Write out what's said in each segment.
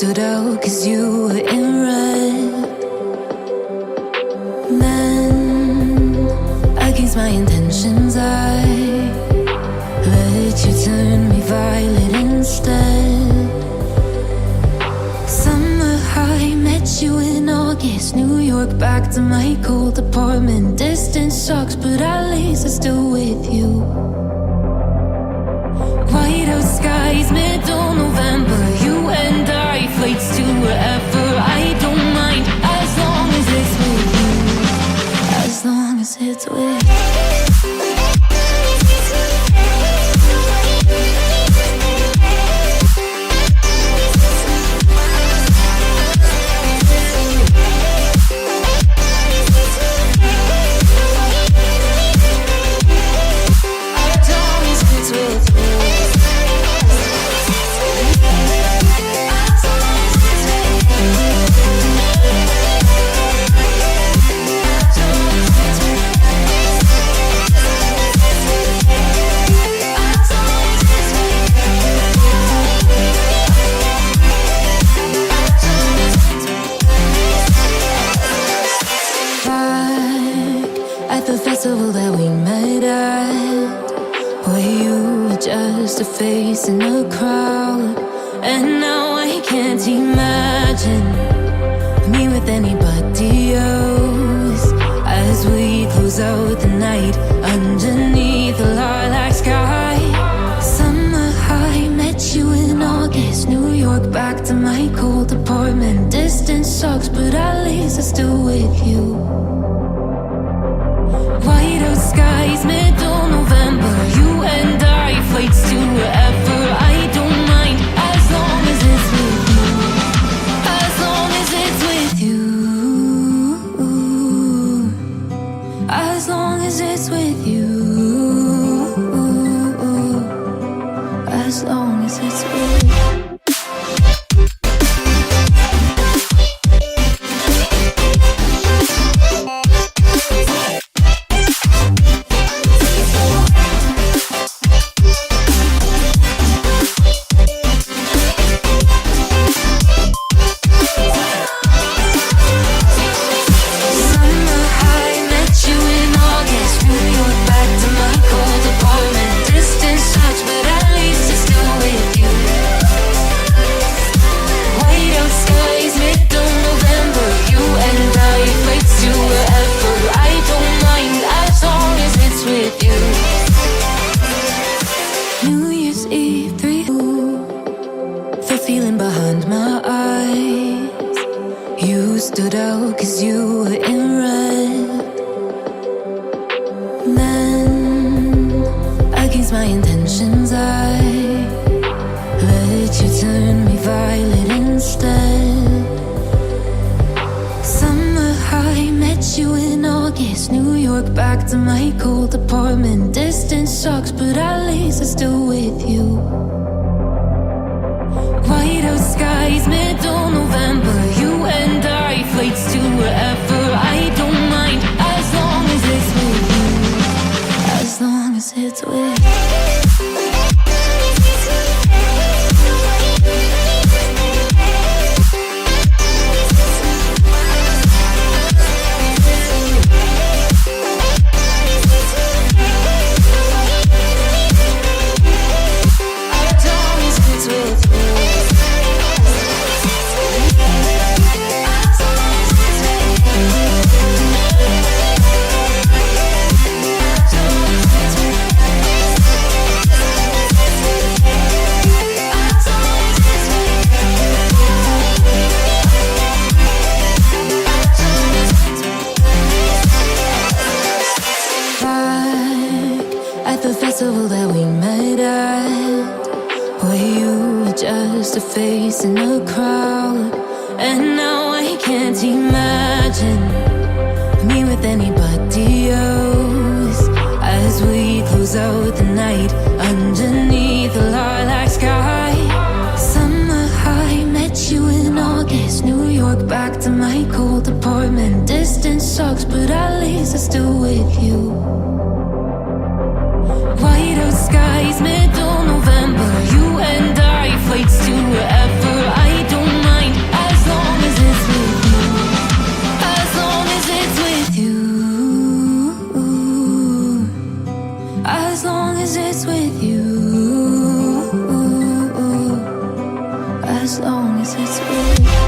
stood out 'cause you were in red. Then, against my intentions, I let you turn me violet instead. Summer high, met you in August. New York, back to my cold apartment. Distance sucks, but at least I'm still with you. White out skies, middle November. You and I, flights to wherever. I don't mind, as long as it's with you. As long as it's with you. That we met at, where you were just a face in a crowd. And now I can't imagine me with anybody else. As we close out the night underneath the lilac sky. Summer high, met you in August. New York, back to my cold apartment. Distance sucks, but at least I'm still with you. White out skies, middle November. You and I, flights to wherever. I don't mind, as long as it's with you. As long as it's with you. As long as it's with you. As long as it's with you. Stood out 'cause you were in red. Then, against my intentions, I let you turn me violet instead. Summer high, met you in August. New York, back to my cold apartment. Distance sucks, but at least I'm still with you. White out skies, middle November. You and I, flights to wherever. I don't mind, as long as it's with you. As long as it's with you. That we met at, where you were just a face in a crowd. And now I can't imagine me with anybody else. As we close out the night underneath the lilac sky. Summer high, met you in August. New York, back to my cold apartment. Distance sucks, but at least I'm still with you. White out skies, middle November. You and I, flights to wherever. I don't mind. long as it's with you. As long as it's with you.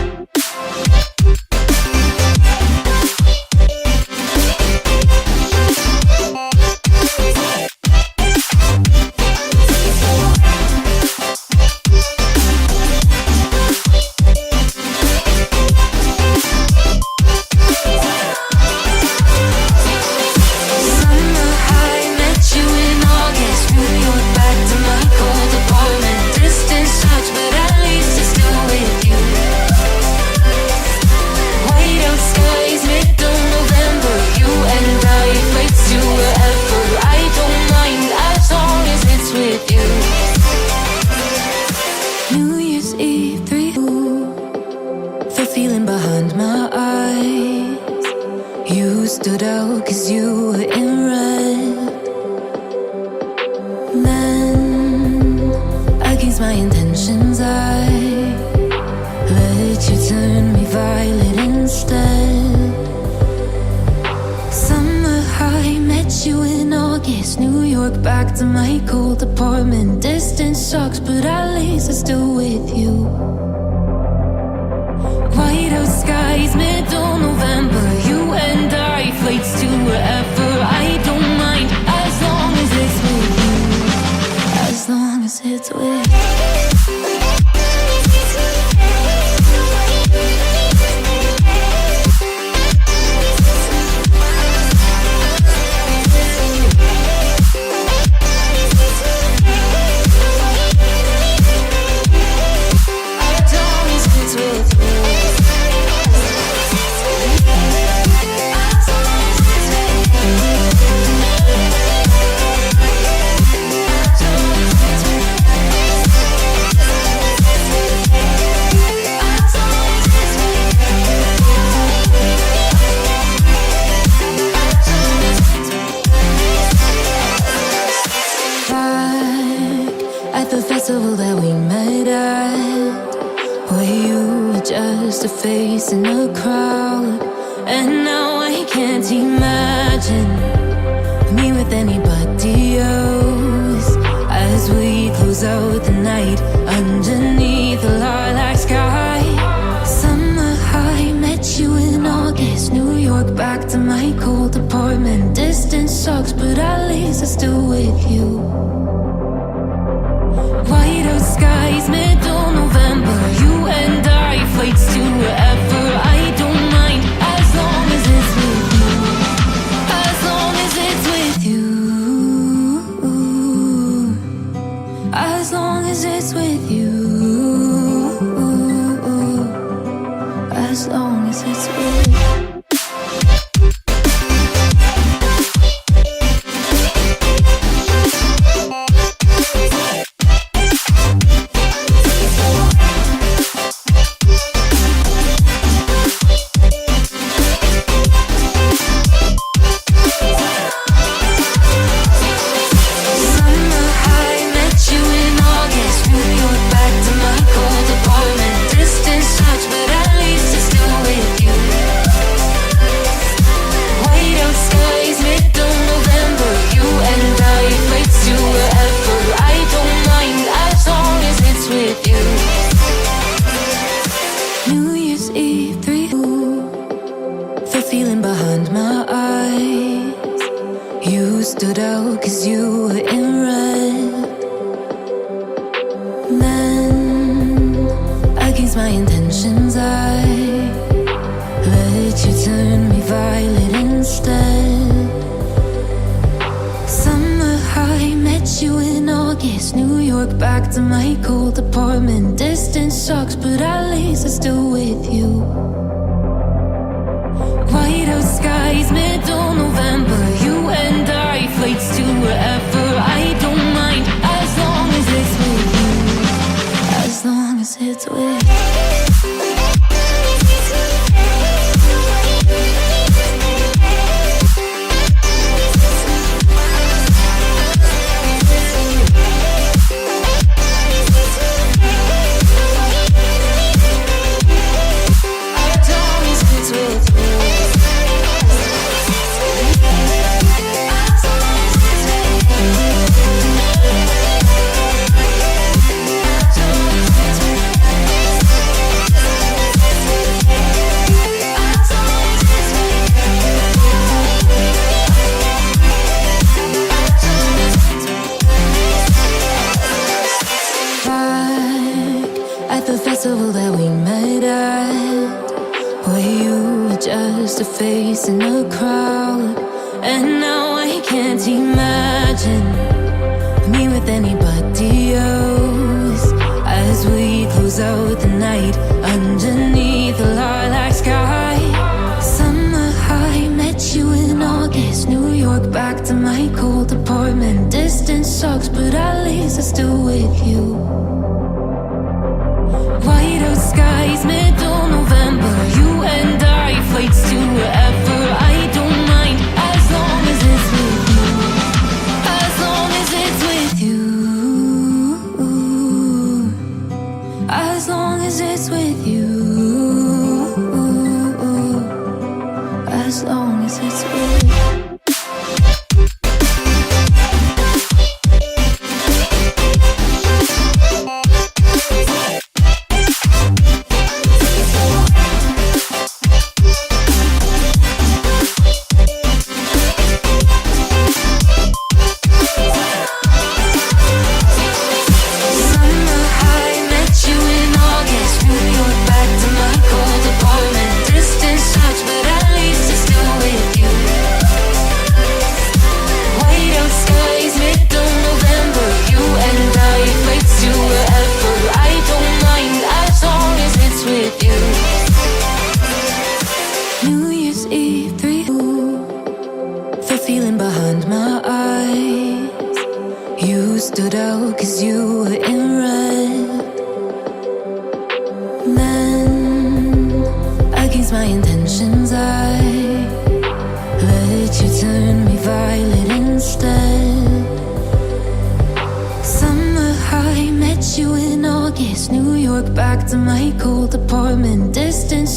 Stood out 'cause you were in red. Then, against my intentions, I let you turn me violet instead. Summer high, met you in August. New York, back to my cold apartment. Distance sucks, but at least I'm still with you. White out skies, middle November. You and I, flights to wherever. I don't mind, as long as it's with you. As long as it's with you. That we met at, where you were just a face in a crowd. And now I can't imagine me with anybody else. As we close out the night underneath the lilac sky. Summer high, met you in August. New York, back to my cold apartment. Distance sucks, but at least I'm still with you. White out skies, middle November. You and I, flights to wherever. I don't mind, as long as it's with you. As long as it's with you. As long as it's with you. As long as it's with you. Stood out 'cause you were in red. Then, against my intentions, I let you turn me violet instead. Summer high, met you in August. New York, back to my cold apartment. Distance sucks, but at least I'm still with you. White out skies, middle November. You and I, flights to wherever. I don't mind, as long as it's with you. As long as it's with you. With you. face in a crowd. And now I can't imagine me with anybody else. As we close out the night underneath the lilac sky. Summer high, met you in August. New York, back to my cold apartment. Distance sucks, but at least I'm still with you. White out skies, middle November. You and I, flights to wherever. I don't mind, as long as it's with you. As long as it's with you. As long as it's with you. As long as it's with you. Stood out 'cause you were in red. Then, against my intentions, I let you turn me violet instead. Summer high, met you in August. New York, back to my cold apartment. Distance